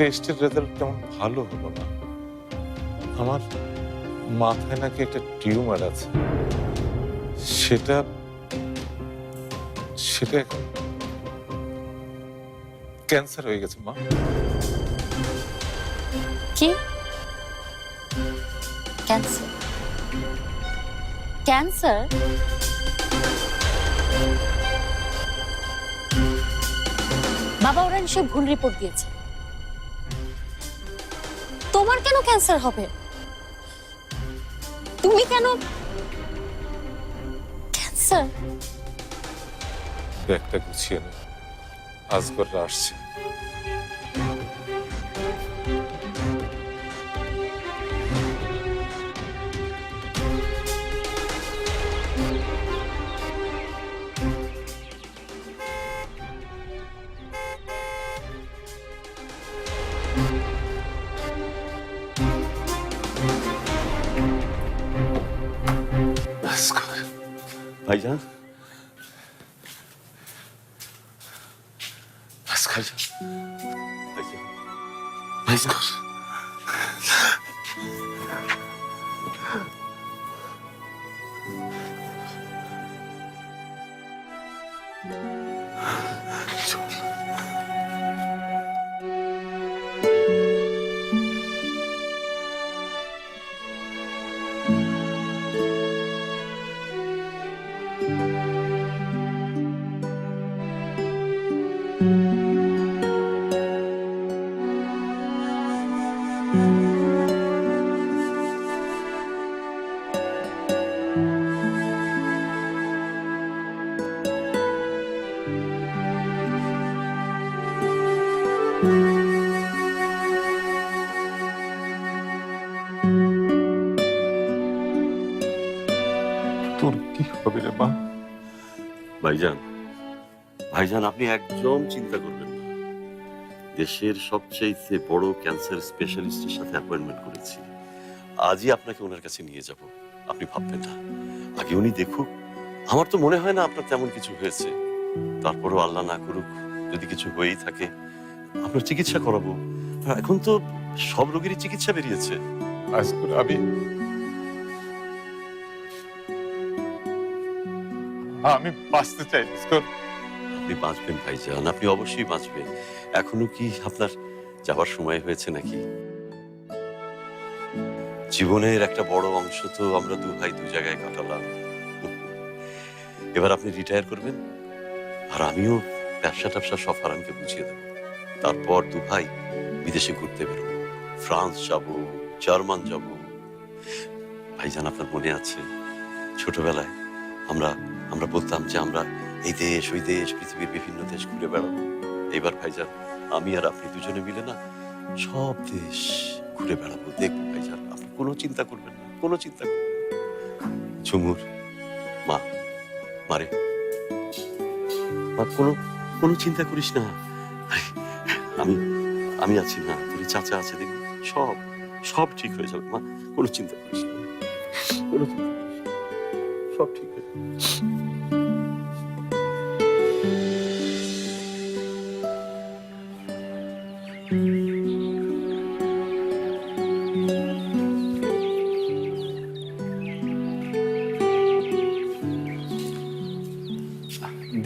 টেস্টের রেজাল্ট তেমন ভালো হলো না। আমার মাথায় নাকি একটা টিউমার আছে, সেটা সেটা এখন ক্যান্সার হয়ে গেছে মা। কি ক্যান্সার? ক্যান্সার? বাবা ওরা নিশ্চয়ই ভুল রিপোর্ট দিয়েছে। তোমার কেন ক্যান্সার হবে? তুমি কেন ক্যান্সার? ব্যাগটা গুছিয়ে নে, আজগররা আসছে। ভাইজান, ভাইজান, ভাইজান, তোর কি হবে রে মা? ভাইজান, ভাইজান, আপনি একদম চিন্তা করবেন না। দেশের সবচেয়ে বড় ক্যান্সার স্পেশালিস্টের সাথে অ্যাপয়েন্টমেন্ট করেছি। আজই আপনাকে ওনার কাছে নিয়ে যাব। আপনি ভাববেন না, আগে উনি দেখুক। আমার তো মনে হয় না আপনার তেমন কিছু হয়েছে। তারপরও আল্লাহ না করুক যদি কিছু হয়েই থাকে, আপনার চিকিৎসা করাবো। আর এখন তো সব রোগেরই চিকিৎসা বেরিয়েছে। আজগর, আমি বাঁচতে চাই আজগর। আপনি বাঁচবেন ভাইজান, আপনি অবশ্যই বাঁচবেন। এখনো কি আপনার যাওয়ার সময় হয়েছে নাকি? জীবনের একটা বড় অংশ তো আমরা দু ভাই দু জায়গায় কাটালাম। এবার আপনি রিটায়ার করবেন, আর আমিও ব্যবসা ট্যাবসা সব হারানকে বুঝিয়ে দেবো। তারপর দু ভাই বিদেশে ঘুরতে বেরোবো। ফ্রান্স যাব, জার্মান যাব। ভাইজান, আপনার মনে আছে ছোটবেলায় আমরা আমরা বলতাম যে আমরা এই দেশ ওই দেশ, পৃথিবীর বিভিন্ন দেশ ঘুরে বেড়াবো। এবার ভাইজান, আমি আর আপনি দুজনে মিলে না সব দেশ ঘুরে বেড়াবো, দেখবো। ভাইজান, আপনি কোনো চিন্তা করবেন না, কোনো চিন্তা করবেন না। ঝুমুর মা, মারে মা, কোনো চিন্তা করিস না। আমি আমি আছি না, তোর চাচা আছে, দেখবি সব সব ঠিক হয়ে যাবে মা। কোনো চিন্তা করিস না, কোনো চিন্তা করিস না, সব ঠিক হয়ে যাবে।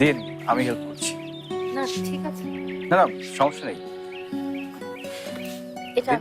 দিন, আমি হেল্প করছি। না ঠিক আছে, না না, সমস্যা নেই। এটা